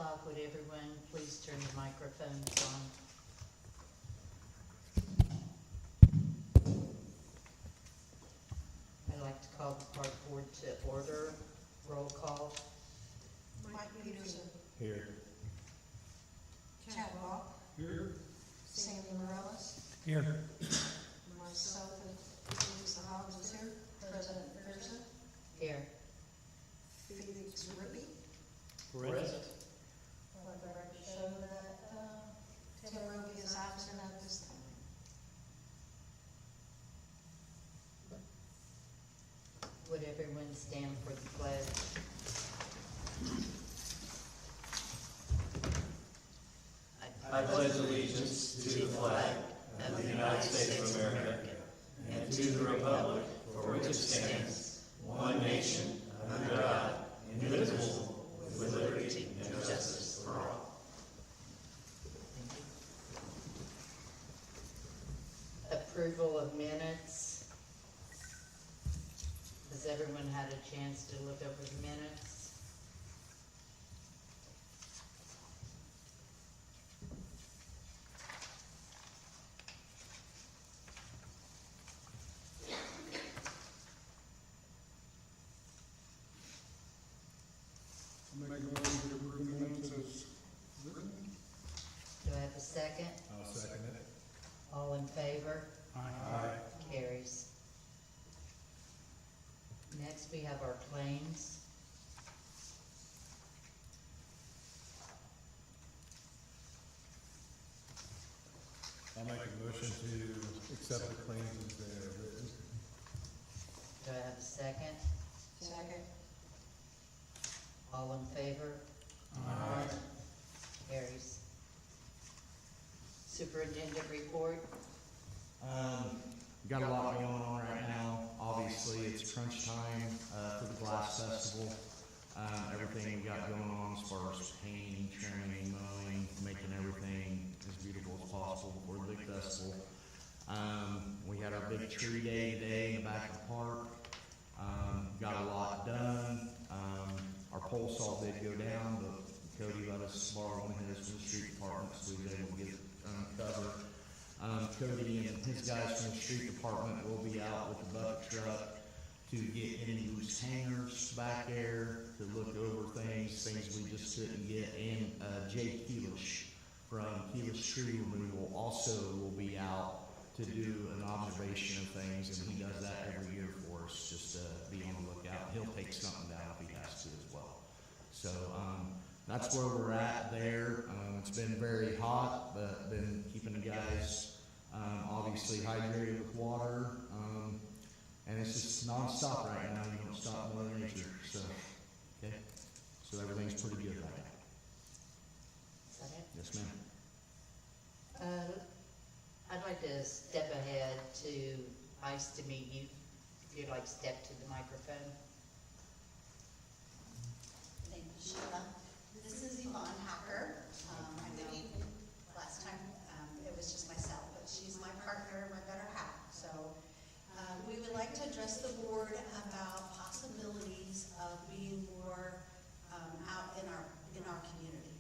o'clock. Would everyone please turn the microphones on? I'd like to call the park board to order. Roll call. Mike Peterson. Here. Chad Walk. Here. Sandy Morales. Here. Myself and Lisa Hobbs is here. President Pearson. Here. Felix Rippey. Present. Let the record show that Tim Roby is absent at this time. Would everyone stand for the pledge? I pledge allegiance to the flag of the United States of America and to the republic for which it stands, one nation, under God, indivisible, with liberty and justice for all. Approval of minutes. Has everyone had a chance to look over the minutes? I'll make a motion to approve the minutes as written. Do I have a second? I'll second it. All in favor? Aye. Carries. Next, we have our claims. I'll make a motion to accept the claims as they are written. Do I have a second? Second. All in favor? Aye. Carries. Superintendent report. Got a lot going on right now. Obviously, it's crunch time for the Glass Festival. Everything we got going on as far as painting, trimming, mowing, making everything as beautiful as possible for the big festival. We had our big tree day today in the back of the park. Got a lot done. Our pole saw did go down, but Cody let us borrow one of his from the street department, so we was able to get it covered. Cody and his guys from the street department will be out with the bucket truck to get any loose hangers back there, to look over things we just couldn't get. And Jay Keelish from Keelish Tree Removal also will be out to do an observation of things, and he does that every year for us, just to be on the lookout. He'll take something down if he has to as well. So that's where we're at there. It's been very hot, but been keeping the guys obviously hydrated with water. And it's just non-stop right now. You don't stop Mother Nature. So, okay. So everything's pretty good right now. Is that it? Yes, ma'am. I'd like to step ahead to Ice to meet you. If you'd like to step to the microphone. Thank you, Sheila. This is Yvonne Hacker. I know last time it was just myself, but she's my partner, my better half. So we would like to address the board about possibilities of being more out in our community.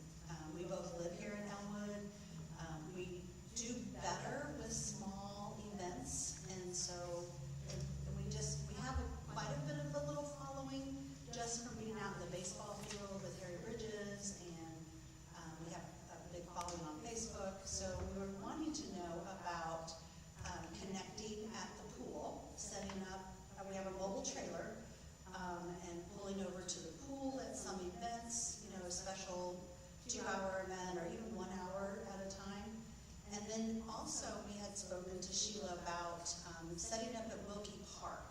We both live here in Elmwood. We do better with small events, and so we have quite a bit of a little following just from being out in the baseball field with Harry Bridges, and we have a big following on Facebook. So we were wanting to know about connecting at the pool, setting up. We have a mobile trailer, and pulling over to the pool at some events. A special 2-hour event or even 1 hour at a time. And then also we had spoken to Sheila about setting up at Wilkie Park.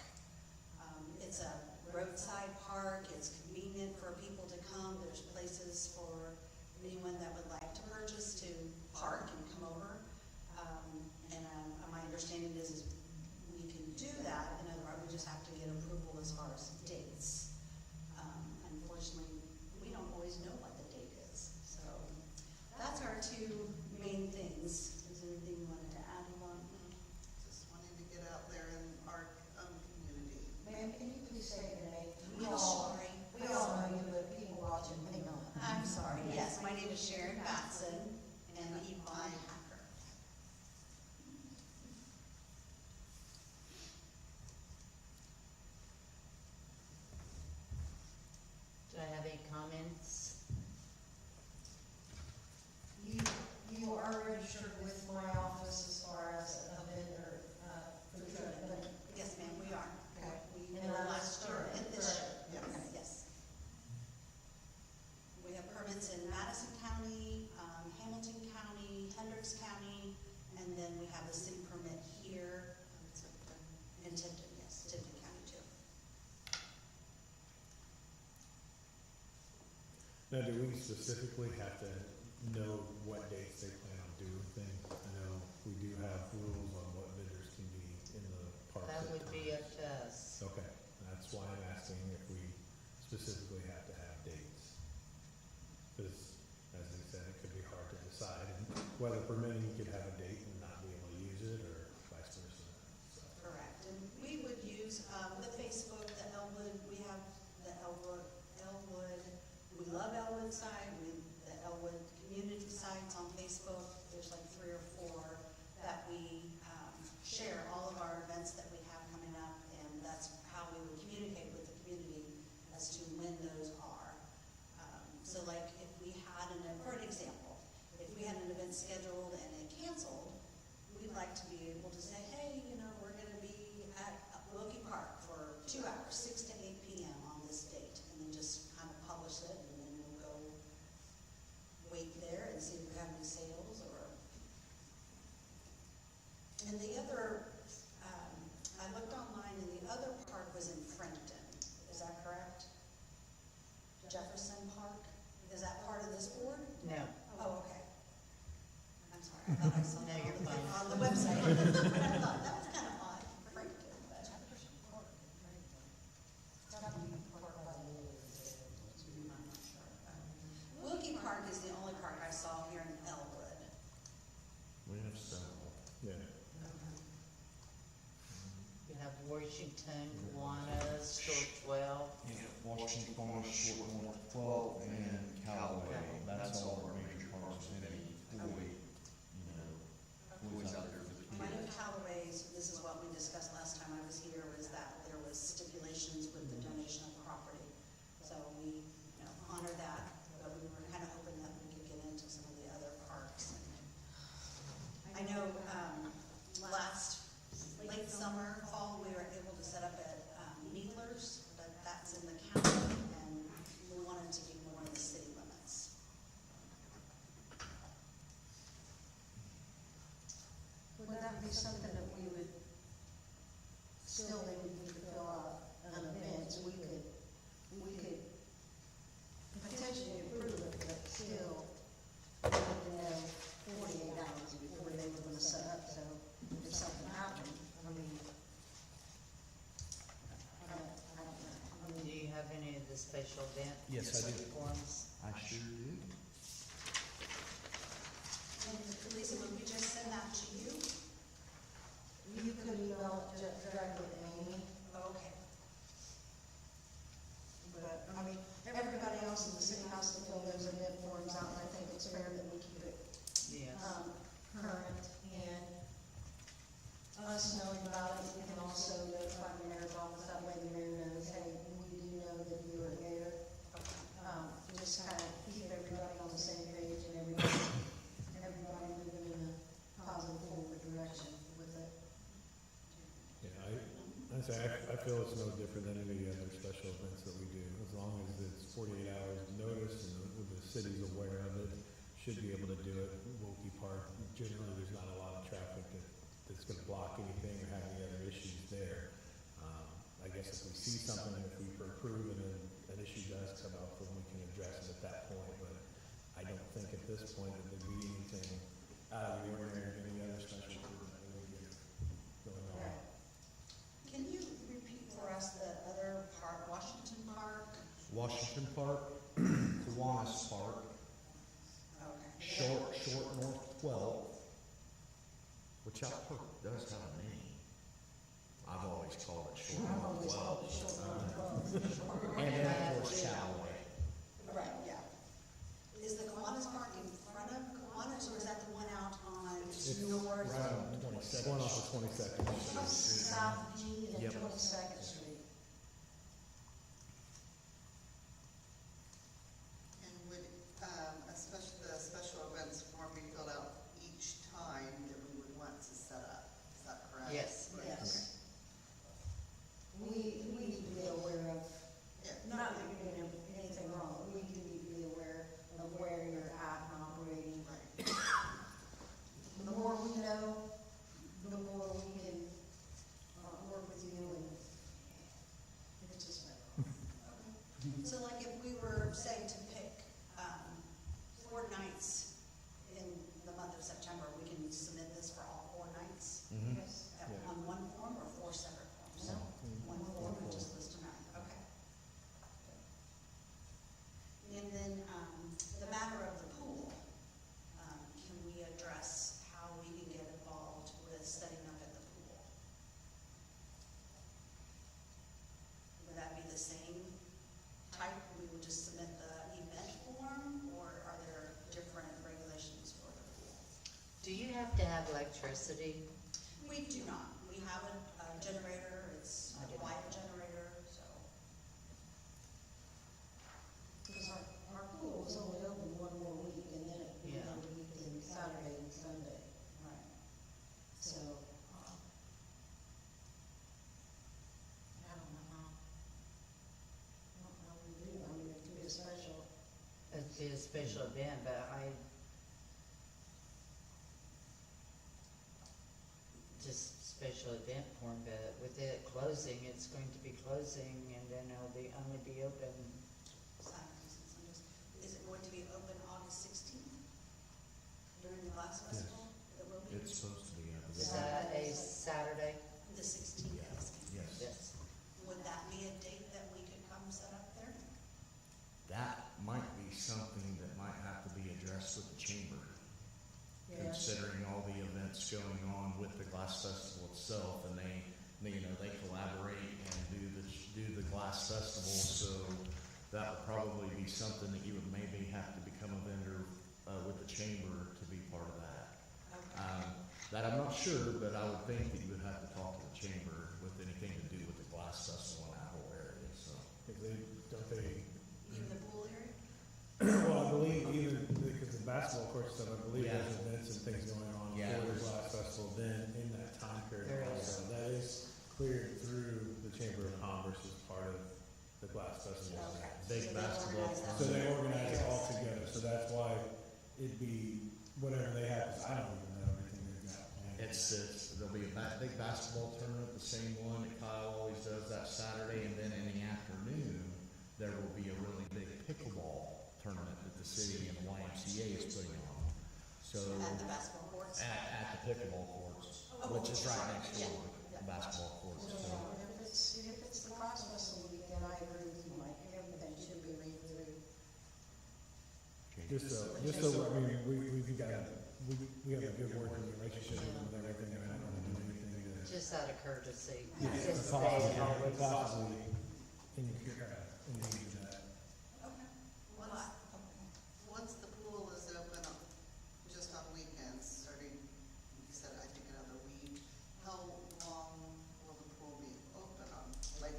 It's a roadside park. It's convenient for people to come. There's places for anyone that would like to purchase to park and come over. And my understanding is we can do that. In other words, we just have to get approval as far as dates. Unfortunately, we don't always know what the date is. So that's our two main things. Is there anything you wanted to add, Yvonne? Just wanting to get out there in our community. Ma'am, can you please say your name? I'm sorry. We all know you, but people watching may not. I'm sorry. Yes, my Now, do we specifically have to know what dates they plan on doing things? I know we do have rules on what vendors can be in the parks. That at would be times. up to us. Okay, that's why I'm asking if we specifically have to have dates. Because, as they said, it could be hard to decide, and whether permitting, you could have a date and not be able to use it, or vice versa, so. Correct, and we would use, the Facebook, the Elwood, we have the Elwood, we love Elwood site, the Elwood community sites on Facebook, there's like 3 or 4 that we, share all of our events that we have coming up, and that's how we would communicate with the community as to when those are. So like if we had for an example, if we had an event scheduled and it canceled, we'd like to be able to say, hey, you know, we're gonna be at Wilkie Park for 2 hours, 6 to 8 p.m. on this date, and then just kind of publish it, and then we'll go wait there and see if we have any sales or. And the other, I looked online, and the other park was in Frankton, is that correct? Jefferson Park, is that part of this board? No, Oh, okay. I'm sorry, I thought I saw No, that you're fine. on the website. I thought that was kind of odd, Frankton, but. I'm not sure. Wilkie Park is the only park I saw here in Elwood. We have several. Yeah. you have Washington, Kiwanis, Short 12. Yeah, Washington Farms, Short North 12, and Callaway. That's all our major parks, and any toy, you know, toys out there for the I know kids. Callaway's, this is what we discussed last time I was here, was that there was stipulations with the donation of property. So we, you know, honor that, but we were kind of hoping that we could get into some of the other parks. I know, late summer, fall, we were able to set up at, Needler's, but that's in the county, and we wanted to be more in the city limits. Would that be something that we would, still they would need to fill out an event, so we could potentially approve it, but still, we need to know 48 hours before they were gonna set up, so if something happened, I mean, I don't know. I Do mean, you have any of the special event? Yes, I do. Forms? I sure do. And Lisa, would we just send that to you? you could email it directly to Amy, Okay. but, I mean, everybody else in the city has to fill those event forms out, and I think it's fair that we keep it Yes. current, and us knowing about it, we can also notify the mayor's office, that way the mayor knows, hey, we do know that you were there. Just kind of keep everybody on the same page and everybody moving in a positive forward direction with it. Yeah, I feel it's no different than any other special events that we do, as long as it's 48 hours notice and the city's aware of it, should be able to do it. Wilkie Park, generally, there's not a lot of traffic that's gonna block anything or have any other issues there. I guess if we see something, if we approve and an issue does come up, then we can address it at that point, but I don't think at this point that there'd be anything out of the ordinary, of any other special permit that we get going on. Can you repeat for us the other park, Washington Park? Washington Park, Kiwanis Park, Okay. Short North 12, which that park does have a name. I've always called it Short I've North always 12. called it short one. And then, of course, Callaway. Right, yeah. Is the Kiwanis Park in front of Kiwanis, or is that the one out on It's North? right on 22nd. One off of 22nd. South G and Yep. 22nd Street. And would, the special events form be filled out each time that we would want to set up, is that correct? Yes. Yes. We need to be aware of, Yeah. not that you're doing anything wrong, but we do need to be aware of where you're at and operating. Right. The more we know, the more we can work with you have to have electricity? We do not. We have a generator, it's I a didn't- quiet generator, so. Because our pool was only open one more week, and then it Yeah. another weekend, Saturday and Sunday, Right. so, I don't know how. I don't know how we do, I mean, it could be a special, It'd be a special event, but just special event form, but with it closing, it's going to be closing and then it'll be, only be open. Saturdays and Sundays. Is it going to be open August 16th during the glass festival? It will be? It's supposed to be, Is that a Saturday? The 16th, yes. yes. Yes. Would that be a date that we could come set up there? That might be something that might have to be addressed with the chamber, considering all the events going on with the glass festival itself, and they collaborate and do the glass festival, so that would probably be something that you would maybe have to become a vendor, with the chamber to be part of that. Okay. That I'm not sure, but I would think that you would have to talk to the chamber with anything to do with the glass festival in that whole area, so. If they, don't they, Even the pool area? well, I believe even, because the basketball court stuff, I believe Yeah. there's events and things going on Yeah. for the glass festival, then in that time period. There is. So that is cleared through the Chamber of Commerce as part of the glass festival. Okay. Big So they basketball organize that. So they organize it all together, so that's why it'd be whatever they have, 'cause I don't even know everything they've got planned. There'll be a big basketball tournament, the same one that Kyle always does that Saturday, and then in the afternoon, there will be a really big pickleball tournament that the city and the YMCA is putting on. So, At the basketball courts? at the pickleball courts, which is right next door to the basketball courts, so. if it's the cross festival weekend, I agree with you, Mike, everything should be read through. Just so, I mean, we've got, we have a good working relationship with everything, and I don't want to do anything to. Just out of courtesy. Yeah, Just possibly, they always- possibly in need of that. Okay. Well, Once the pool is open just on weekends, starting, you said, I think another week, how long will the pool be open on? Like,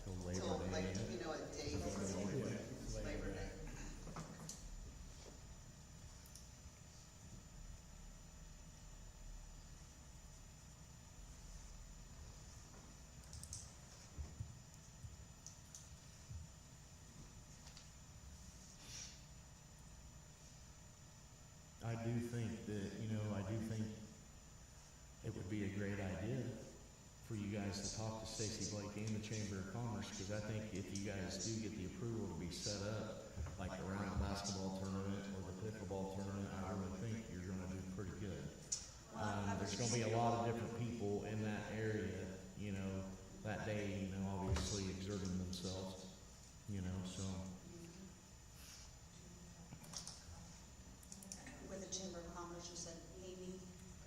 Till Labor Day, like, yeah. you know, a date for Yeah. Labor Day? I do think that, it would be a great idea for you guys to talk to Stacy Blake and the Chamber of Commerce, because I think if you guys do get the approval to be set up, like around the basketball tournament or the pickleball tournament, I really think you're gonna do pretty good. There's gonna be a lot of different people in that area, that day, obviously exerting themselves, so. with the Chamber of Commerce, you said Amy?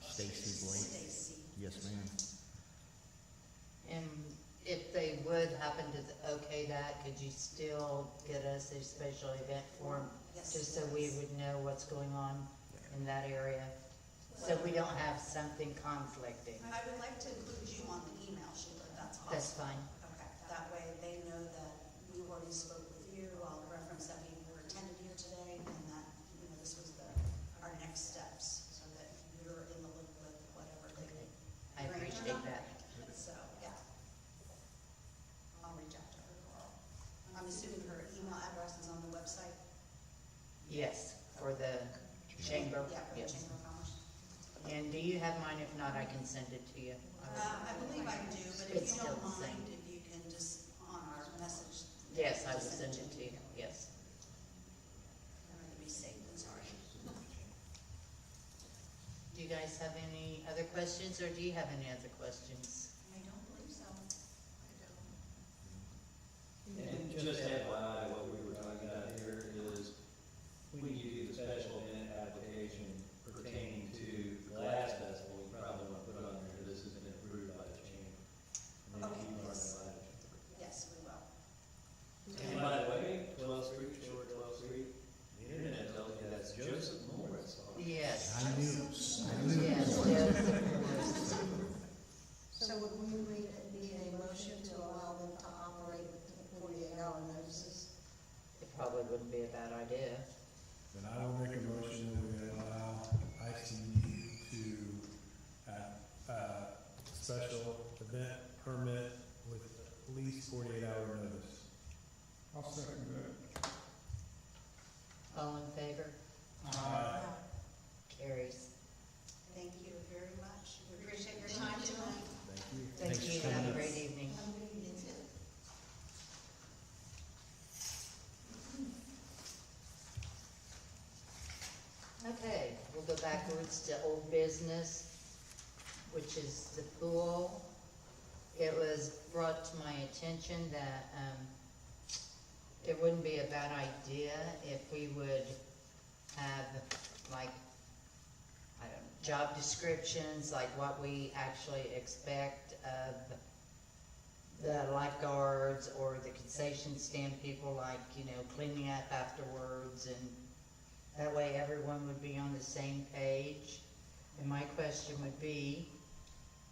Stacy Blake. Stacy. Yes, ma'am. And if they would happen to okay that, could you still get us a special event form? Yes. Just so we would know what's going on in that area? So we don't have something conflicting? I would like to include you on the email, Sheila, if that's possible. That's fine. Okay, that way they know that we already spoke with you, I'll reference that we were attended here today, and that, this was our next steps, so that you're in the loop with whatever they. I appreciate that. So, yeah. I'll reach out to her tomorrow. I'm assuming her email address is on the website? Yes, for the chamber? Yeah, for the Yes. Chamber of Commerce. And do you have mine? If not, I can send it to you. I believe I do, but if It's you still don't the same. mind, if you can just, on our message. Yes, I will just send it to you, yes. I'd rather be safe than sorry. Do you guys have any other questions, or do you have any other questions? I don't believe so. And just FYI, what we were talking about here is when you do the special event application pertaining to Glass Festival, you probably want to put on there, this has been approved by the chamber. And then Okay, you are yes. by the chamber. Yes, we will. And by the way, 12th Street, Short 12th Street, the internet tells you that's Joseph Morris. Yes. I knew, Yes. 48-hour notice. I'll second that. All in favor? Carries. Thank you very much. We appreciate your time tonight. Thank you. Thank Thanks you, for have a coming. great evening. You too. Okay, we'll go backwards to old business, which is the pool. It was brought to my attention that, it wouldn't be a bad idea if we would have, like, I don't know, job descriptions, like what we actually expect of the lifeguards or the concession stand people, like, you know, cleaning up afterwards, and that way everyone would be on the same page. And my question would be,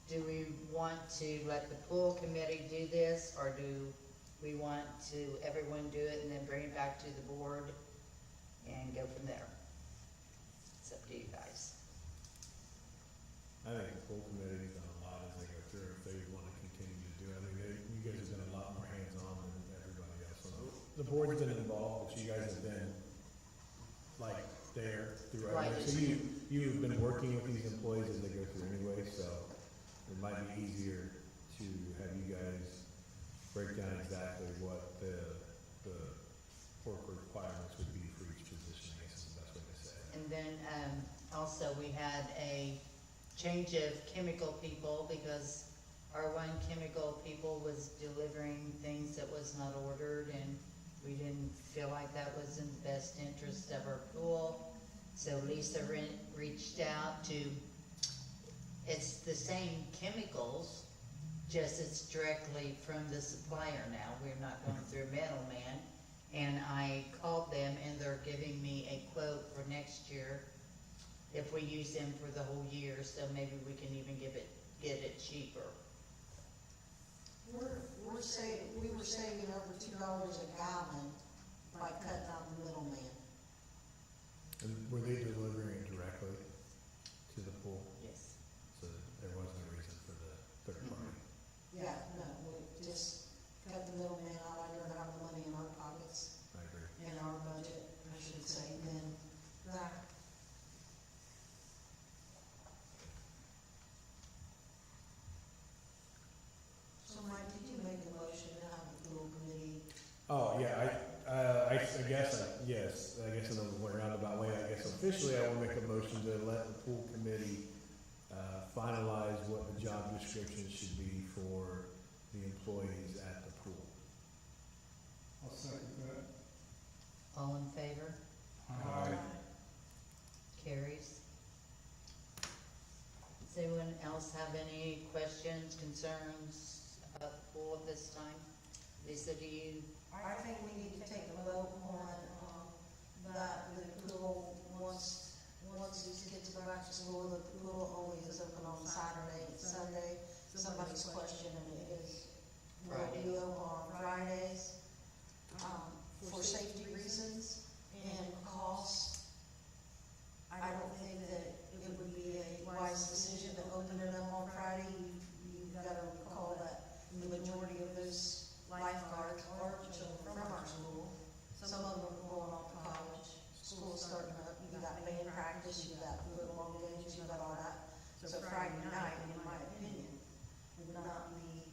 do we want to let the pool committee do this, or do we want to, everyone do it and then bring it back to the board and go from there? It's up to you guys. I think the full committee's done a lot as they go through, if they want to continue to do it. I mean, you guys have been a lot more hands-on than everybody else. The board's been involved, but you guys have been, like, there throughout. Right. So you've been working with these employees as they go through anyway, so it might be easier to have you guys break down exactly what the work requirements would be for each position, I guess is the best way to say it. And then, also we had a change of chemical people because our one chemical people was delivering things that was not ordered, and we didn't feel like that was in the best interest of our pool. So Lisa reached out to, it's the same chemicals, just it's directly from the supplier now. We're not going through a middleman. And I called them and they're giving me a quote for next year if we use them for the whole year, so maybe we can even get it cheaper. We were saving over $2 a gallon by cutting out the middleman. And were they delivering it directly to the pool? Yes. So there was no reason for the third party? Yeah, no, we just cut the middleman out. I'd rather have the money in our pockets, I agree. in our budget, I should say, than that. So Mike, did you make a motion to have the pool committee? Oh, yeah, I guess, yes, I guess in a roundabout way, I guess officially I will make a motion to let the pool committee finalize what the job description should be for the employees at the pool. I'll second that. All in favor? Aye. Carries. Does anyone else have any questions, concerns about the pool at this time? Lisa, do you? I think we need to take a vote on, that the pool, once these kids go back to school, the pool always is open on Saturday and Sunday. Somebody's questioning it is, will it be open on Fridays, for safety reasons and cost. I don't think that it would be a wise decision to open it up on Friday. You've got to recall that the majority of those lifeguards are children from our school. Some of them are going off to college. School's starting up. You've got band practice, you've got football games, you've got all that. So Friday night, in my opinion, would not be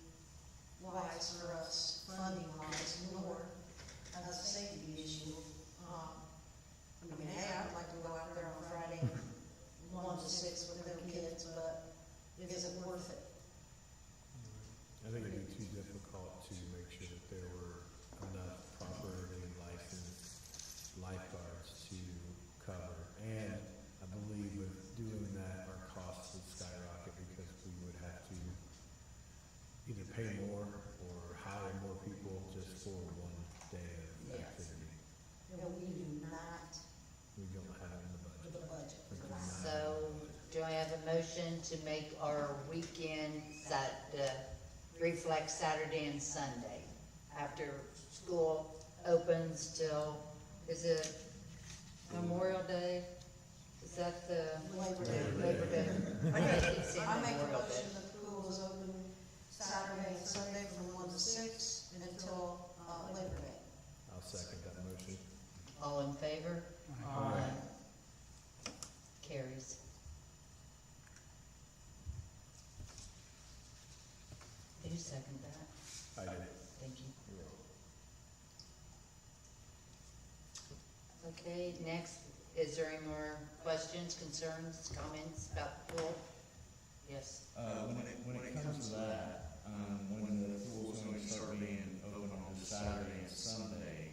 wise for us funding wise, nor as a safety issue. I mean, hey, I'd like to go out there on Friday, 1 to 6 with their kids, but is it worth it? I think it'd be too difficult to make sure that there were enough properly licensed lifeguards to cover. And I believe with doing that, our costs would skyrocket because we would have to either pay more or hire more people just for one day of Yes. activity. No, we do not, We don't have it in the budget. the budget We for do that. not. So, do I have a motion to make our weekends that reflect Saturday and Sunday after school opens till, is it Memorial Day? Is that the Labor Day. Labor Day? I keep saying I make a Memorial Day. motion that the pool is open Saturday and Sunday from 1 to 6, until, Labor Day. I'll second that motion. All in favor? Aye. Carries. Did you second that? I did. Thank you. Okay, next, is there any more questions, concerns, comments about the pool? Yes. When it comes to that, when the pool's going to start being open on this Saturday and Sunday,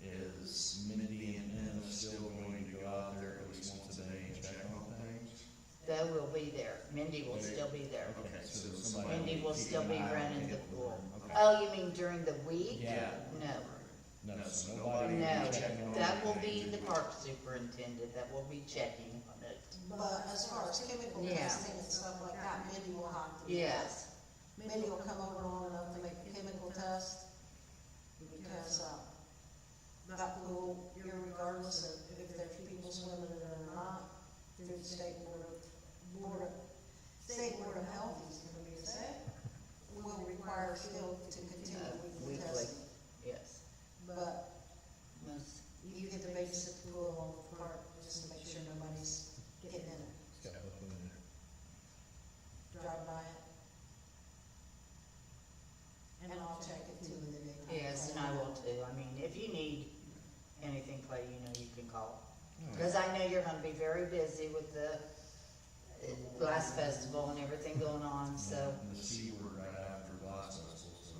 is Mindy and Em still going to go out there at least once a day and check on things? They will be there. Mindy will still be there. Okay, so somebody. Mindy will keep still an be eye on running the it. pool. Okay. Oh, you mean during the week? Yeah. No, No, so nobody no, checking on that will be anything. the park superintendent that will be checking on it. But as far as chemical Yeah. testing and stuff like that, Mindy will have to. do that. Yes, Mindy will come over long enough to make a chemical test, because, that pool, regardless of if there's people swimming in it or not, through the state board of health, is gonna be safe, will require still to continue weekly weekly, testing. yes. But Most, you get to babysit the pool along the park, just to make sure nobody's getting in it, It's got nothing in there. drive by it. And I'll check it too in the daytime. yes, and I will too. I mean, if you need anything, Clay, you know you can call. Because I know you're gonna be very busy with the Glass Festival and everything going on, so. And the C word right after Glass Festival, so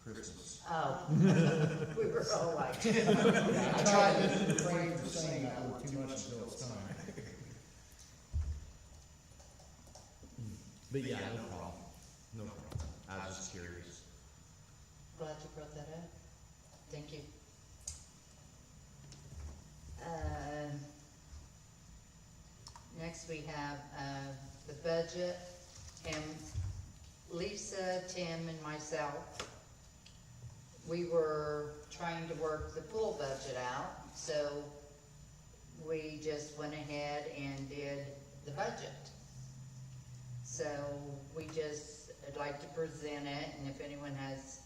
Christmas. Oh, we were all like, I tried to refrain from saying that word too much until it's time. But yeah, no problem. No problem. I was just curious. glad you brought that up. Thank you. Next we have, the budget, and Lisa, Tim, and myself, we were trying to work the pool budget out, so we just went ahead and did the budget. So I'd like to present it, and if anyone has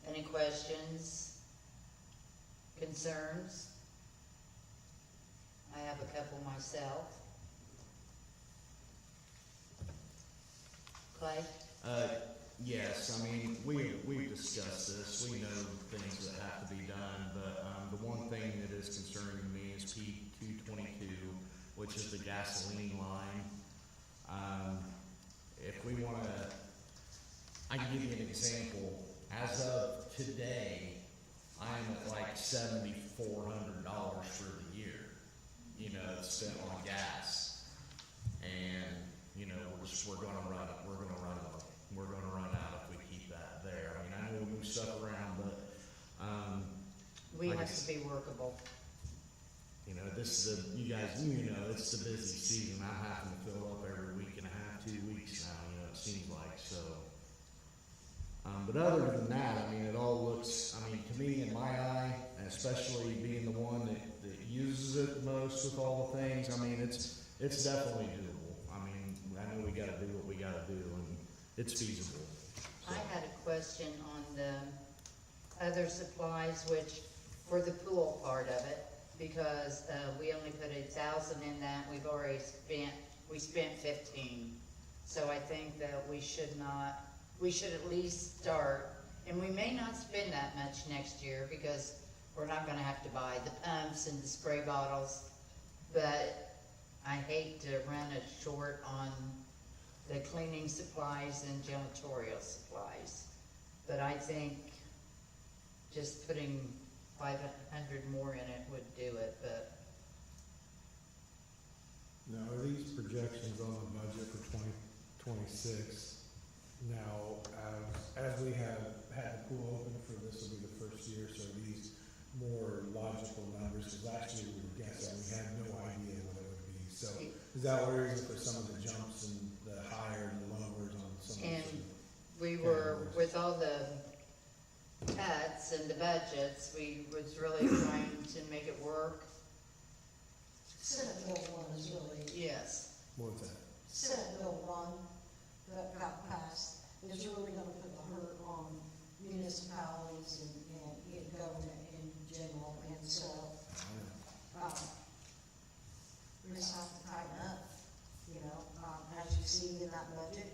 any questions, concerns, I have a couple myself. Clay? Yes, I mean, we've discussed this, we know things that have to be done, but, the one thing that is concerning me is P 222, which is the gasoline line. If we wanna, I can give you an example, as of today, I'm at like $7,400 for the year, you know, spent on gas. And, you know, we're gonna run out if we keep that there. I mean, I know we move stuff around, but, We Like have it's- to be workable. you know, this is you guys, you know, it's the busy season. I'm having to fill up every week and a half, 2 weeks now, you know, it seems like, so. But other than that, I mean, it all looks, I mean, to me, in my eye, and especially being the one that uses it the most with all the things, I mean, it's definitely doable. I mean, I know we gotta do what we gotta do, and it's feasible. I had a question on the other supplies, which, for the pool part of it, because, we only put 1,000 in that, we spent 15. So I think that we should at least start, and we may not spend that much next year, because we're not gonna have to buy the pumps and the spray bottles, but I hate to run it short on the cleaning supplies and janitorial supplies. But I think just putting 500 more in it would do it, but Now, are these projections on the budget for 2026? Now, as we have had the pool open for this will be the first year, so are these more logical numbers? Because last year we were guessing, we had no idea what it would be. So is that what reason for some of the jumps and the higher and the lowers on some of the? And we were, with all the cuts and the budgets, we was really trying to make it work. Senate Bill 1 is really, Yes, What's that? Senate Bill 1 that got passed is really gonna put the hurt on enough, you know, as you see in that budget.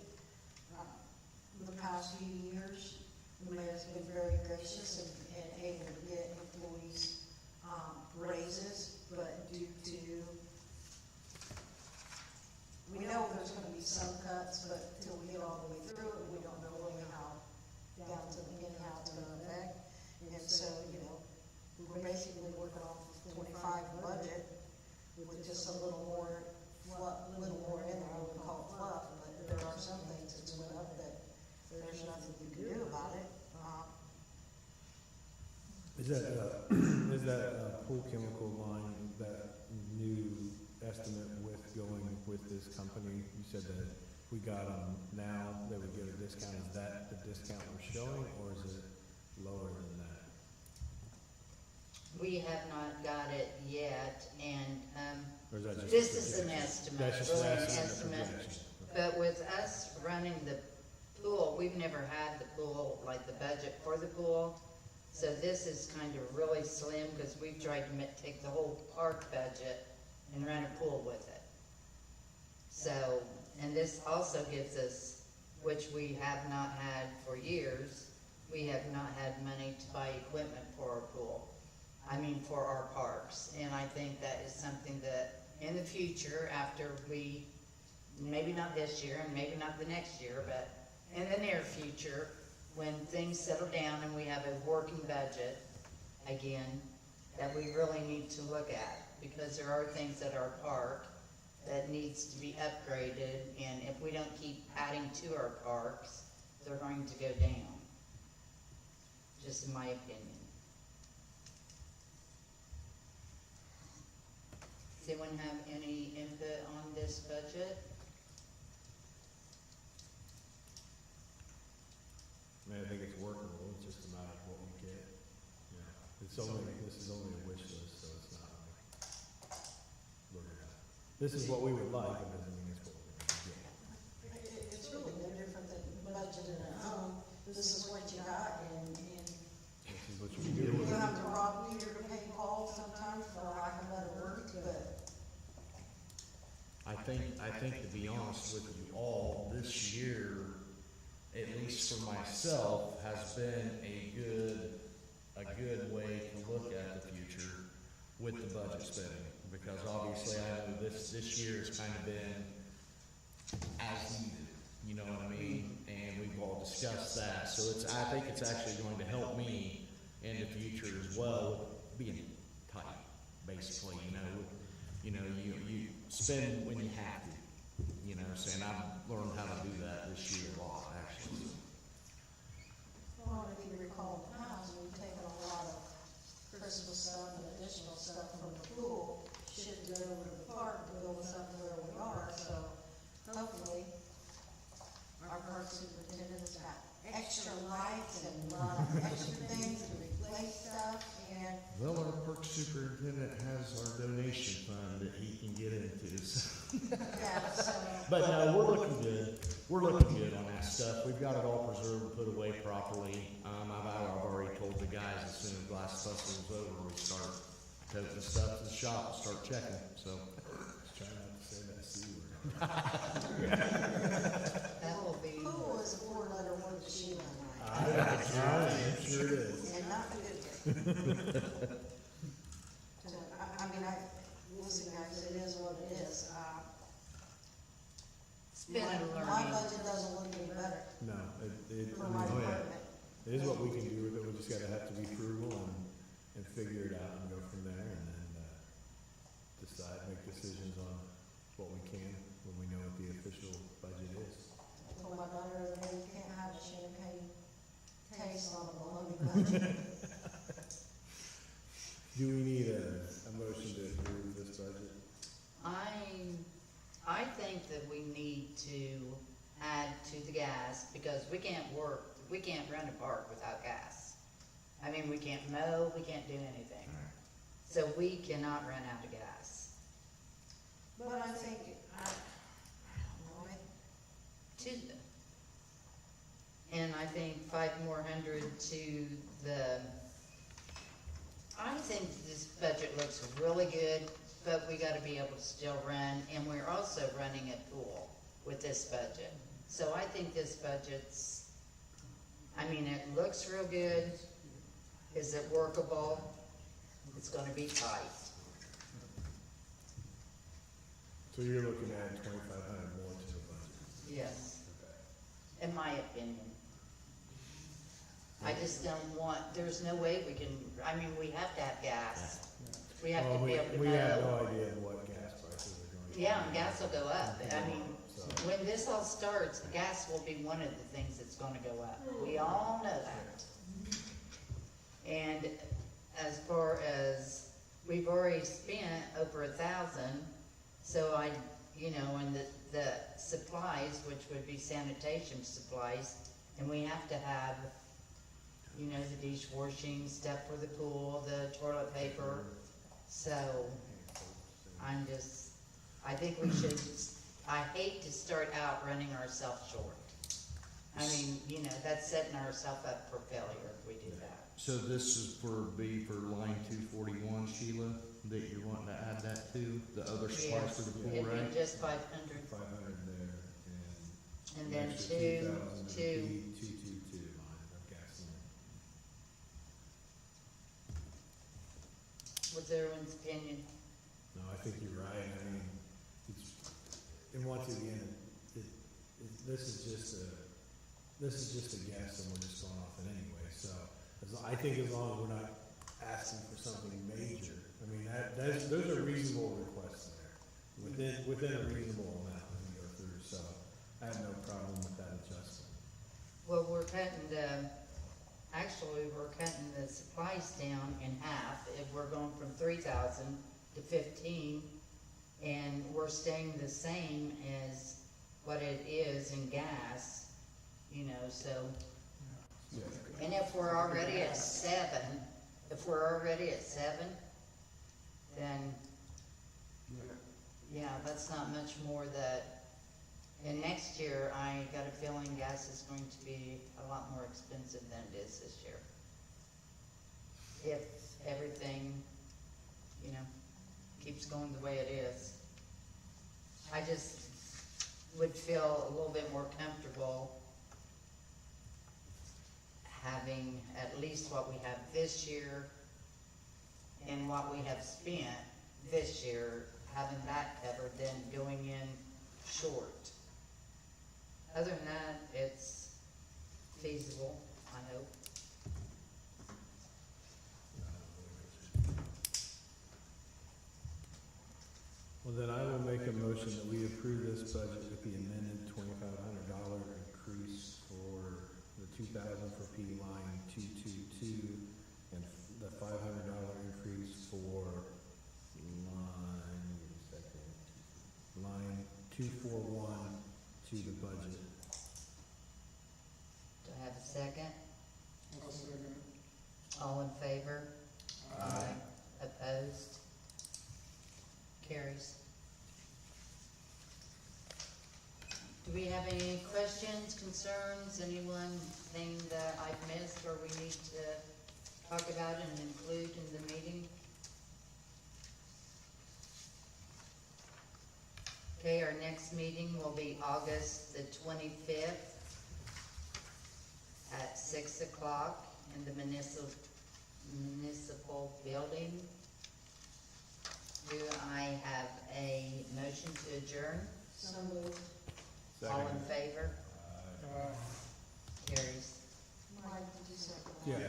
The past few years, the mayor's been very gracious and able to get employees, raises, but due to, we know there's gonna be some cuts, but till we get all the way through it, we don't know really how, down to the beginning, how it's gonna affect. And so, you know, we're basically working off the 25 budget with just a little more fluff, little more in there, I wouldn't call it fluff, but there are some things that's went up that there's nothing you can do about it. Is that pool chemical line, that new estimate with going with this company? You said that if we got them now, they would get a discount. Is that the discount we're showing, or is it lower than that? We have not got it yet, and, Or is that just? this is an estimate, That's just really an an estimate, estimate. projection. But with us running the pool, we've never had the pool, like the budget for the pool. So this is kind of really slim, because we've tried to take the whole park budget and run a pool with it. So, and this also gives us, which we have not had for years, we have not had money to buy equipment for our pool. I mean, for our parks. And I think that is something that in the future, after we, maybe not this year and maybe not the next year, but in the near future, when things settle down and we have a working budget again, that we really need to look at, because there are things at our park that needs to be upgraded, and if we don't keep adding to our parks, they're going to go down. Just in my opinion. Does anyone have any input on this budget? I mean, I think it's workable, it's just a matter of what we get. Yeah, it's only, this is only a wish list, so it's not like, look at that. This is what we would like, but doesn't mean it's what we're gonna get. It's really no different than budgeting at home. This is what you got, and This is what you do you with it. have to rob Peter to pay Paul sometimes, for lack of better word, but I think to be honest with you all, this year, at least for myself, has been a good way to look at the future with the budget spending. Because obviously I know this year has kind of been as needed, you know what I mean? And we've all discussed that, so I think it's actually going to help me in the future as well, being tight, basically, you spend when you have to, you know, saying I've learned how to do that this year a lot, actually. well, if you recall in the past, we've taken a lot of Christmas stuff and additional stuff from the pool, shifted it over to the park to build us up to where we are, so hopefully our park superintendent's got extra lights and a lot of extra things to replace stuff, and Well, our park superintendent has our donation fund that he can get into, so. yeah, so. But no, we're looking good. We're looking good on that stuff. We've got it all preserved, put away properly. I've already told the guys as soon as Glass Festival's over, we start toting the stuff to the shop and start checking, so. Just try not to say that C word. That will be, Pool is a four-letter word that she doesn't like, I'm sure it is. and not good. So, listen, guys, it is what it is. it's been a My learning. budget doesn't look any better No, for my oh, yeah. department. It is what we can do with it, we just gotta have to be frugal and figure it out and go from there, and then, decide, make decisions on what we can when we know what the official budget is. I told my daughter that you can't have a champagne taste on a bologna budget. Do we need a motion to approve this budget? I think that we need to add to the gas, because we can't run a park without gas. I mean, we can't mow, we can't do anything. So we cannot run out of gas. But I think, I don't know, And I think $500 more to the, I think this budget looks really good. but we gotta be able to still run, and we're also running a pool with this budget. So I think this budget's, I mean, it looks real good. Is it workable? It's gonna be tight. So you're looking at 2,500 more to the budget? Yes, in my opinion. I just don't want, there's no way we can, I mean, we have to have gas. We have to Well, be able to we have mow. no idea what gas prices are going to be. Yeah, and gas will go up. I mean, So, when this all starts, gas will be one of the things that's gonna go up. We all know that. And as far as, we've already spent over 1,000, so I, you know, and the supplies, which would be sanitation supplies, and we have to have, you know, the dishwashing, stuff for the pool, the toilet paper. So, I'm just, I think we should, I hate to start out running ourselves short. I mean, you know, that's setting ourselves up for failure if we do that. So this is for line 241, Sheila, that you're wanting to add that to, the other supplies for the pool, It'd right? be just 500, 500 there, and and. then an extra 2,000 two, in P 222 line of gasoline. what's everyone's opinion? No, I think you're right, I mean, and once again, this is just a guess, and we're just going off it anyway, so, I think as long as we're not asking for something major, I mean, those are reasonable requests there, within a reasonable amount that we go through, so I have no problem with that adjustment. Well, we're cutting we're cutting the supplies down in half, if we're going from 3,000 to 15, and we're staying the same as what it is in gas, you know, so. Yeah. And if we're already at 7, then, yeah, that's not much more that, and next year, I got a feeling gas is going to be a lot more expensive than it is this year. If everything, you know, keeps going the way it is. I just would feel a little bit more comfortable having at least what we have this year and what we have spent this year, having that covered, than going in short. Other than that, it's feasible, I hope. Well, then I will make a motion that we approve this budget with the amended $2,500 increase for the 2,000 for P line 222 and the $500 increase for line 241 to the budget. Do I have a second? I'll second it. All in favor? Aye. Opposed? Carries. Do we have any questions, concerns, anything that I've missed or we need to talk about and include in the meeting? Okay, our next meeting will be August the 25th at 6 o'clock in the municipal building. Do I have a motion to adjourn? So moved. All in favor? Aye. Carries. Mike, did you second that? Yeah.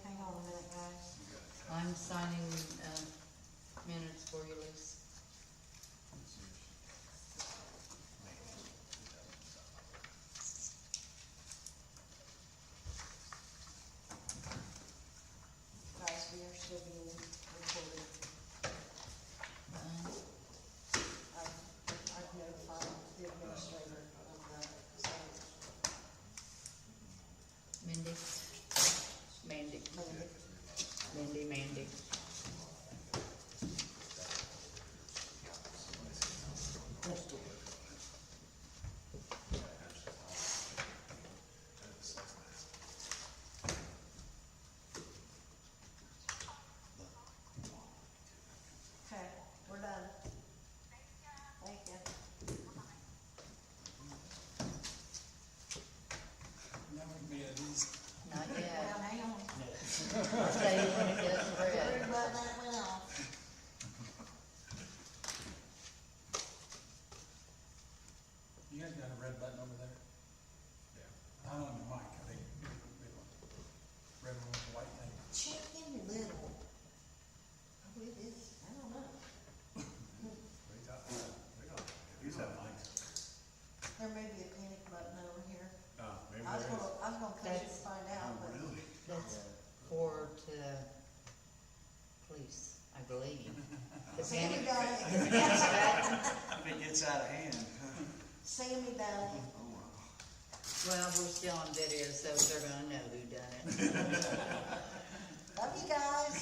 Hang on a minute, guys. I'm signing, minutes for you, Lisa. If it gets out of hand. Sammy Valley. Oh, wow. Well, we're still on video, so they're gonna know who done it. Love you guys.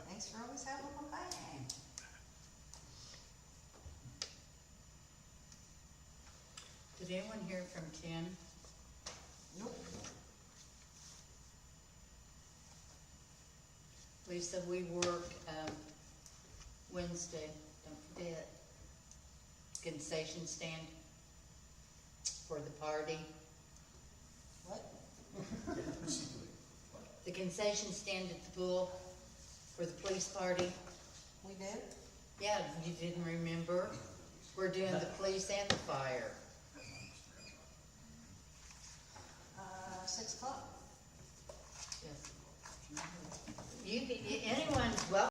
Thanks for always having my back. Did anyone hear from Ken? Nope. Lisa, we work, Wednesday, don't forget, concession stand for the party. What? The concession stand at the pool for the police party. We did? Yeah, you didn't remember? We're doing the police and the fire. 6 o'clock. Yes. You, anyone's welcome